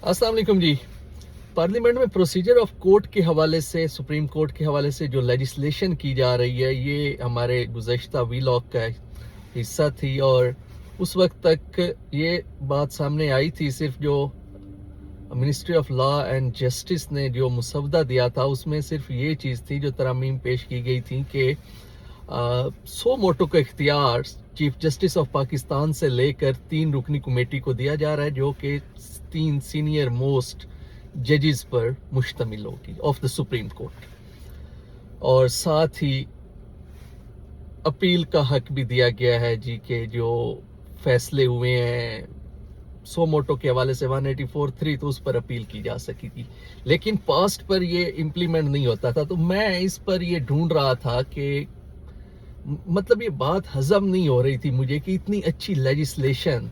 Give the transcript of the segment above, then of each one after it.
अस्सलाम वालेकुम जी। पार्लियामेंट में प्रोसीजर ऑफ कोर्ट के हवाले से, सुप्रीम कोर्ट के हवाले से जो लेजिस्लेशन की जा रही है, ये हमारे गुज़श्ता वीलॉग का हिस्सा थी और उस वक्त तक ये बात सामने आई थी। सिर्फ जो ministry of law and justice ने जो मुसवदा दिया था उसमें सिर्फ ये चीज़ थी, जो तरमीम पेश की गई थी कि सो मोटो का इख्तियार चीफ जस्टिस ऑफ पाकिस्तान से लेकर 3 रुकनी कमेटी को दिया जा रहा है, जो कि 3 सीनियर मोस्ट जजेस पर मुश्तमिल होगी ऑफ द सुप्रीम कोर्ट। और साथ ही अपील का हक भी दिया गया है जी, के जो फैसले हुए हैं सो मोटो के हवाले से 184(3, तो उस पर अपील की जा सकेगी। लेकिन पास्ट पर ये इम्प्लीमेंट नहीं होता था, तो मैं इस पर ये ढूंढ रहा था कि मतलब ये बात हजम नहीं हो रही थी मुझे कि इतनी अच्छी लेजिस्लेशन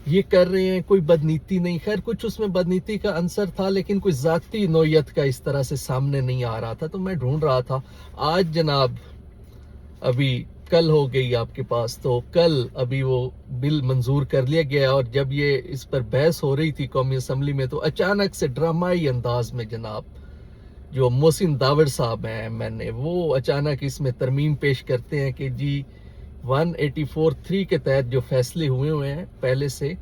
ये कर रहे हैं, कोई बदनीति नहीं। खैर कुछ उसमें बदनीति का अंसर था, लेकिन कोई जाती नोयत का इस तरह से सामने नहीं आ रहा था। तो मैं ढूंढ रहा था, आज जनाब अभी कल हो गई आपके पास, तो कल अभी वो बिल मंजूर कर लिया गया। और जब ये इस पर बहस हो रही थी कौमी असम्बली में, तो अचानक से ड्रामाई अंदाज में जनाब जो मोहसिन दावर साहब हैं एमएनए, वो अचानक इसमें तरमीम पेश करते हैं कि जी 184(3 के तहत जो फैसले हुए हैं पहले से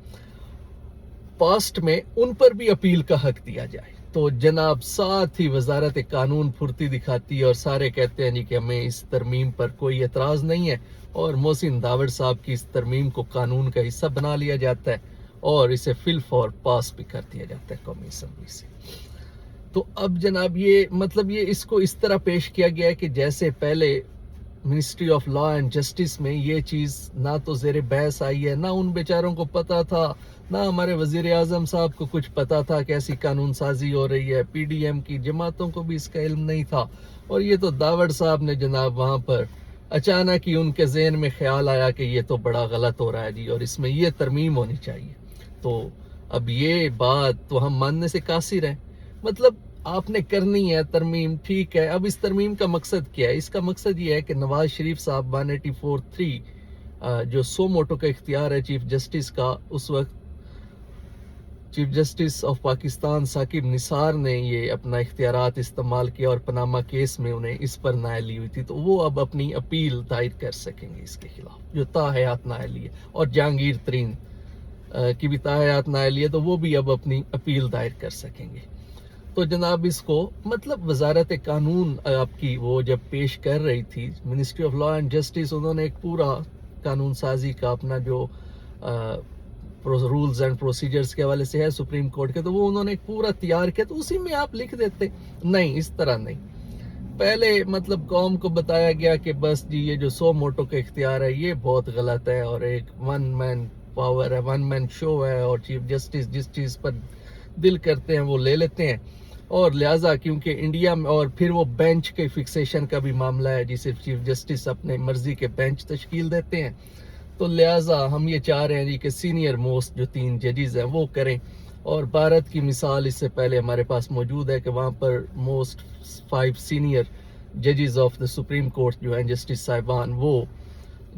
पास्ट में, उन पर भी अपील का हक दिया जाए। तो जनाब साथ ही वजारत कानून फुर्ती दिखाती है और सारे कहते हैं जी कि हमें इस तरमीम पर कोई एतराज़ नहीं है, और मोहसिन दावर साहब की इस तरमीम को कानून का हिस्सा बना लिया जाता है और इसे फिल फॉर पास भी कर दिया जाता है कौमी असम्बली से। तो अब जनाब ये मतलब ये इसको इस तरह पेश किया गया है कि जैसे पहले ministry of law and justice में ये चीज़ ना तो ज़ेर बहस आई है, ना उन बेचारों को पता था, ना हमारे वज़ीर आज़म साहब को कुछ पता था कैसी कानून साजी हो रही है। पीडीएम की जमातों को भी इसका इल्म नहीं था। और ये तो दावड़ साहब ने जनाब वहाँ पर अचानक ही उनके जहन में ख्याल आया कि ये तो बड़ा गलत हो रहा है जी, और इसमें ये तरमीम होनी चाहिए। तो अब ये बात तो हम मानने से कासिर हैं। मतलब आपने करनी है तरमीम, ठीक है। अब इस तरमीम का मकसद क्या है? इसका मकसद ये है कि नवाज शरीफ साहब 184(3 जो सो मोटो का इख्तियार है चीफ जस्टिस का, उस वक्त chief justice of Pakistan Saqib Nisar ने ये अपना इख्तियारात इस्तेमाल किया और पनामा केस में उन्हें इस पर नाअहली हुई थी, तो वो अब अपनी अपील दायर कर सकेंगे इसके खिलाफ, जो ताहयात नाअहली है। और जहांगीर तरीन की भी ताहयात नाअहली है, तो वो भी अब अपनी अपील दायर कर सकेंगे। तो जनाब इसको मतलब वजारत कानून आपकी वो जब पेश कर रही थी ministry of law and justice, उन्होंने एक पूरा कानून साजी का अपना जो रूल्स एंड प्रोसीजर्स के हवाले से है सुप्रीम कोर्ट के, तो वो उन्होंने एक पूरा तैयार किया। तो उसी में आप लिख देते, नहीं इस तरह नहीं। पहले मतलब कौम को बताया गया कि बस जी ये जो सो मोटो का इख्तियार है ये बहुत गलत है और एक वन मैन पावर है, वन मैन शो है, और चीफ जस्टिस जिस चीज़ पर दिल करते हैं वो ले लेते हैं। और लिहाजा क्योंकि इंडिया में, और फिर वो बेंच के फिक्सेशन का भी मामला है जी, सिर्फ चीफ जस्टिस अपने मर्जी के बेंच तश्कील देते हैं। तो लिहाजा हम ये चाह रहे हैं जी कि सीनियर मोस्ट जो 3 जजेस हैं वो करें। और भारत की मिसाल इससे पहले हमारे पास मौजूद है कि वहाँ पर मोस्ट 5 सीनियर जजेस ऑफ द सुप्रीम कोर्ट जो हैं जस्टिस साहिबान, वो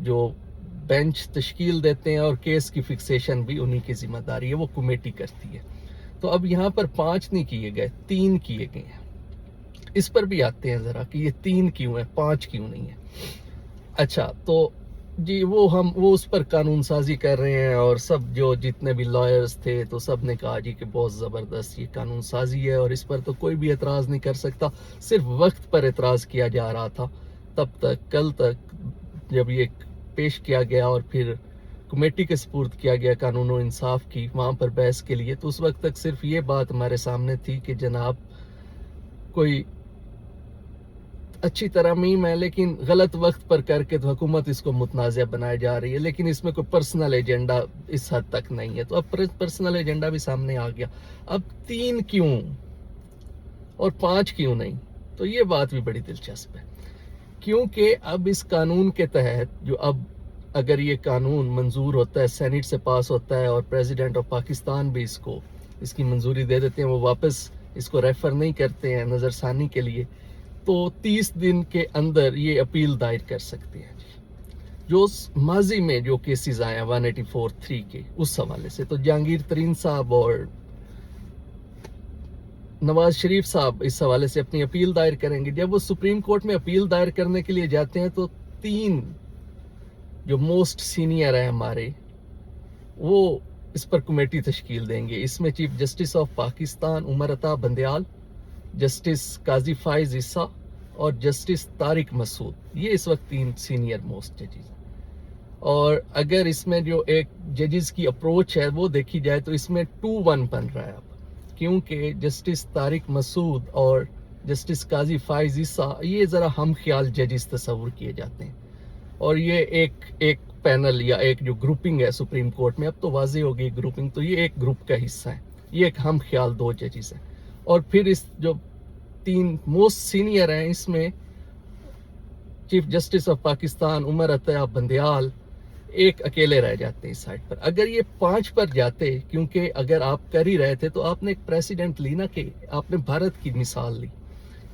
जो बेंच तश्कील देते हैं और केस की फिक्सेशन भी उन्हीं की जिम्मेदारी है, वो कमेटी करती है। तो अब यहाँ पर 5 नहीं किए गए, 3 किए गए हैं। इस पर भी आते हैं ज़रा कि ये 3 क्यों है, 5 क्यों नहीं है। अच्छा, तो जी वो उस पर कानून साजी कर रहे हैं, और सब जो जितने भी लॉयर्स थे तो सब ने कहा जी कि बहुत ज़बरदस्त ये कानून साजी है और इस पर तो कोई भी एतराज़ नहीं कर सकता। सिर्फ वक्त पर एतराज़ किया जा रहा था तब तक, कल तक जब ये पेश किया गया और फिर कमेटी के सपुर्द किया गया कानून और इंसाफ की वहाँ पर बहस के लिए, तो उस वक्त तक सिर्फ ये बात हमारे सामने थी कि जनाब कोई अच्छी तरमीम है लेकिन गलत वक्त पर करके तो हुकूमत इसको मुतनाज़ बनाई जा रही है, लेकिन इसमें कोई पर्सनल एजेंडा इस हद तक नहीं है। तो अब पर्सनल एजेंडा भी सामने आ गया। अब 3 क्यों और 5 क्यों नहीं? तो ये बात भी बड़ी दिलचस्प है, क्योंकि अब इस कानून के तहत जो अब अगर ये कानून मंजूर होता है, सेनेट से पास होता है और प्रेसिडेंट ऑफ पाकिस्तान भी इसकी मंजूरी दे देते हैं, वो वापस इसको रेफर नहीं करते हैं नज़रसानी के लिए, तो 30 दिन के अंदर ये अपील दायर कर सकते हैं जो माजी में जो केसेस आए हैं 184(3 के उस हवाले से। तो जहांगीर तरीन साहब और नवाज शरीफ साहब इस हवाले से अपनी अपील दायर करेंगे। जब वो सुप्रीम कोर्ट में अपील दायर करने के लिए जाते हैं तो 3 जो मोस्ट सीनियर हैं हमारे, वो इस पर कमेटी तश्कील देंगे। इसमें chief justice of Pakistan Umar Ata Bandial, justice काजी फाइज ईसा और जस्टिस तारिक मसूद, ये इस वक्त 3 सीनियर मोस्ट जजेस हैं। और अगर इसमें जो एक जजेस की अप्रोच है वो देखी जाए तो इसमें 2-1 बन रहा है अब, क्योंकि जस्टिस तारिक मसूद और जस्टिस काजी फाइज ईसा ये ज़रा हम ख्याल जजेस तस्वुर किए जाते हैं, और ये एक पैनल या एक जो ग्रुपिंग है सुप्रीम कोर्ट में, अब तो वाज़ेह हो गई ग्रुपिंग, तो ये एक ग्रुप का हिस्सा है, ये एक हम ख्याल 2 जजेस हैं। और फिर इस जो 3 मोस्ट सीनियर हैं इसमें chief justice of Pakistan Umar Ata Bandial एक अकेले रह जाते हैं इस साइड पर। अगर ये 5 पर जाते, क्योंकि अगर आप कर ही रहे थे तो आपने एक प्रेसिडेंट ली ना, कि आपने भारत की मिसाल ली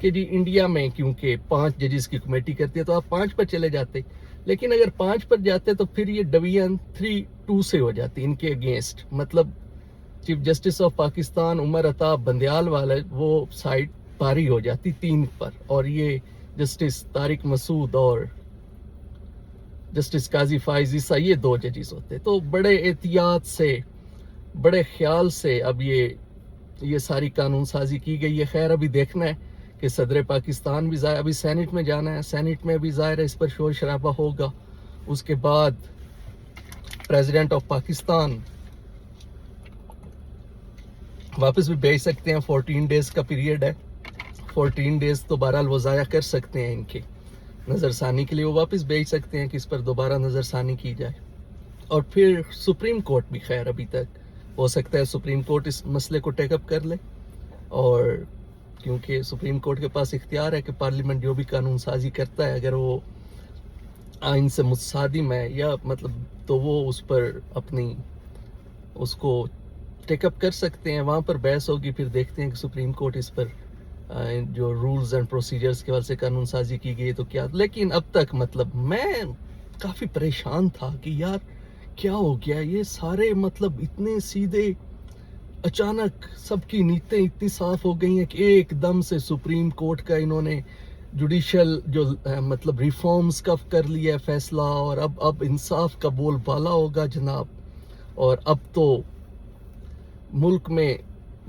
कि जी इंडिया में क्योंकि 5 जजेस की कमेटी करती है तो आप 5 पर चले जाते। लेकिन अगर 5 पर जाते तो फिर ये डिवीजन 3-2 से हो जाती इनके अगेंस्ट, मतलब chief justice of Pakistan Umar Ata Bandial वाले वो साइड भारी हो जाती 3 पर, और ये जस्टिस तारिक मसूद और जस्टिस काजी फाइज ईसा ये 2 जजेस होते। तो बड़े एहतियात से, बड़े ख्याल से अब ये सारी कानून साजी की गई है। खैर अभी देखना है कि सदर पाकिस्तान भी अभी सेनेट में जाना है, सेनेट में भी ज़ाहिर है इस पर शोर शराबा होगा। उसके बाद प्रेसिडेंट ऑफ पाकिस्तान वापस भी भेज सकते हैं, 14 डेज का पीरियड है, 14 डेज तो बहरहाल वो ज़ाया कर सकते हैं, इनके नज़रसानी के लिए वो वापस भेज सकते हैं कि इस पर दोबारा नज़रसानी की जाए। और फिर सुप्रीम कोर्ट भी खैर अभी तक हो सकता है सुप्रीम कोर्ट इस मसले को टेकअप कर ले, और क्योंकि सुप्रीम कोर्ट के पास इख्तियार है कि पार्लियामेंट जो भी कानून साजी करता है अगर वो आइन से मुतसादिम है या मतलब, तो वो उस पर अपनी उसको टेकअप कर सकते हैं, वहाँ पर बहस होगी। फिर देखते हैं कि सुप्रीम कोर्ट इस पर जो रूल्स एंड प्रोसीजर्स के वाले से कानून साजी की गई तो क्या। लेकिन अब तक मतलब मैं काफ़ी परेशान था कि यार क्या हो गया, ये सारे मतलब इतने सीधे, अचानक सबकी नीयतें इतनी साफ हो गई हैं कि एकदम से सुप्रीम कोर्ट का इन्होंने जुडिशल जो मतलब रिफॉर्म्स का कर लिया है फैसला, और अब इंसाफ का बोलबाला होगा जनाब, और अब तो मुल्क में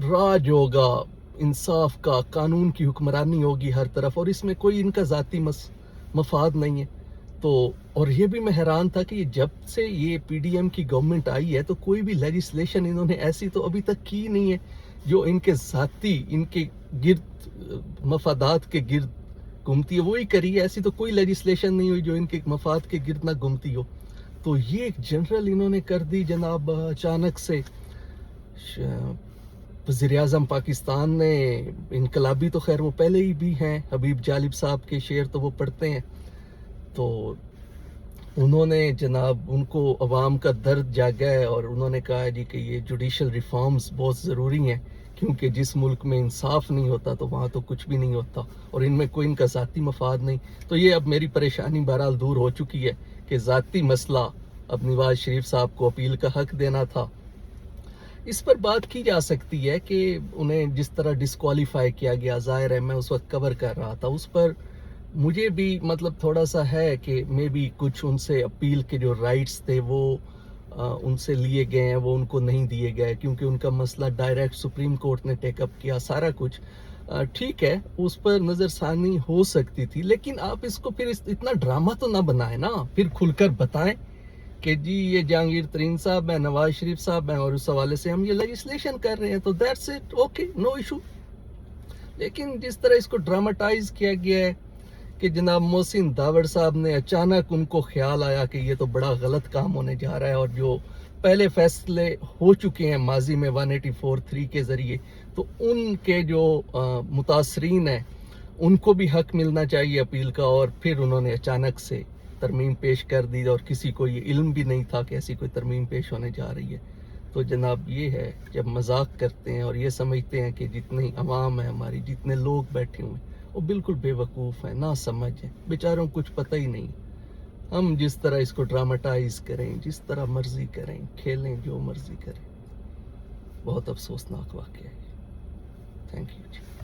राज होगा इंसाफ का, कानून की हुक्मरानी होगी हर तरफ, और इसमें कोई इनका ज़ाती मफाद नहीं है। तो और ये भी मैं हैरान था कि जब से ये पीडीएम की गवर्नमेंट आई है तो कोई भी लेजिस्लेशन इन्होंने ऐसी तो अभी तक की नहीं है जो इनके ज़ाती, इनके गिर्द मफादात के गिर्द घूमती है, वही करी है। ऐसी तो कोई लेजिस्लेशन नहीं हुई जो इनके मफाद के गिर्द ना घूमती हो। तो ये एक जनरल इन्होंने कर दी जनाब अचानक से। वज़ीर-ए-आज़म पाकिस्तान ने, इनकलाबी तो खैर वो पहले ही भी हैं, हबीब जालिब साहब के शेर तो वो पढ़ते हैं, तो उन्होंने जनाब उनको अवाम का दर्द जागा है और उन्होंने कहा जी कि ये जुडिशल रिफॉर्म्स बहुत ज़रूरी हैं, क्योंकि जिस मुल्क में इंसाफ नहीं होता तो वहाँ तो कुछ भी नहीं होता, और इनमें कोई इनका ज़ाती मफाद नहीं। तो ये अब मेरी परेशानी बहरहाल दूर हो चुकी है कि ज़ाती मसला अब नवाज शरीफ साहब को अपील का हक देना था। इस पर बात की जा सकती है कि उन्हें जिस तरह डिस्क्वालीफाई किया गया, ज़ाहिर है मैं उस वक्त कवर कर रहा था, उस पर मुझे भी मतलब थोड़ा सा है कि मे भी कुछ उनसे अपील के जो राइट्स थे वो उनसे लिए गए हैं, वो उनको नहीं दिए गए, क्योंकि उनका मसला डायरेक्ट सुप्रीम कोर्ट ने टेकअप किया सारा कुछ। ठीक है, उस पर नज़रसानी हो सकती थी, लेकिन आप इसको फिर इतना ड्रामा तो ना बनाएं ना, फिर खुलकर बताएं कि जी ये जहांगीर तरीन साहब हैं, नवाज शरीफ साहब हैं, और उस हवाले से हम ये लेजिस्लेशन कर रहे हैं, तो that's it, okay, no issue. लेकिन जिस तरह इसको ड्रामाटाइज किया गया है कि जनाब मोहसिन दावड़ साहब ने अचानक उनको ख्याल आया कि ये तो बड़ा गलत काम होने जा रहा है, और जो पहले फैसले हो चुके हैं माजी में 184(3) के ज़रिए, तो उनके जो मुतासरीन हैं उनको भी हक मिलना चाहिए अपील का, और फिर उन्होंने अचानक से तरमीम पेश कर दी, और किसी को ये इल्म भी नहीं था कि ऐसी कोई तरमीम पेश होने जा रही है। तो जनाब ये है, जब मजाक करते हैं और ये समझते हैं कि जितनी आवाम है हमारी, जितने लोग बैठे हुए हैं वो बिल्कुल बेवकूफ़ हैं, ना समझ है, बेचारों को कुछ पता ही नहीं। हम जिस तरह इसको ड्रामाटाइज करें, जिस तरह मर्जी करें, खेलें, जो मर्जी करें, बहुत अफसोसनाक वाक़या है। Thank thank you G.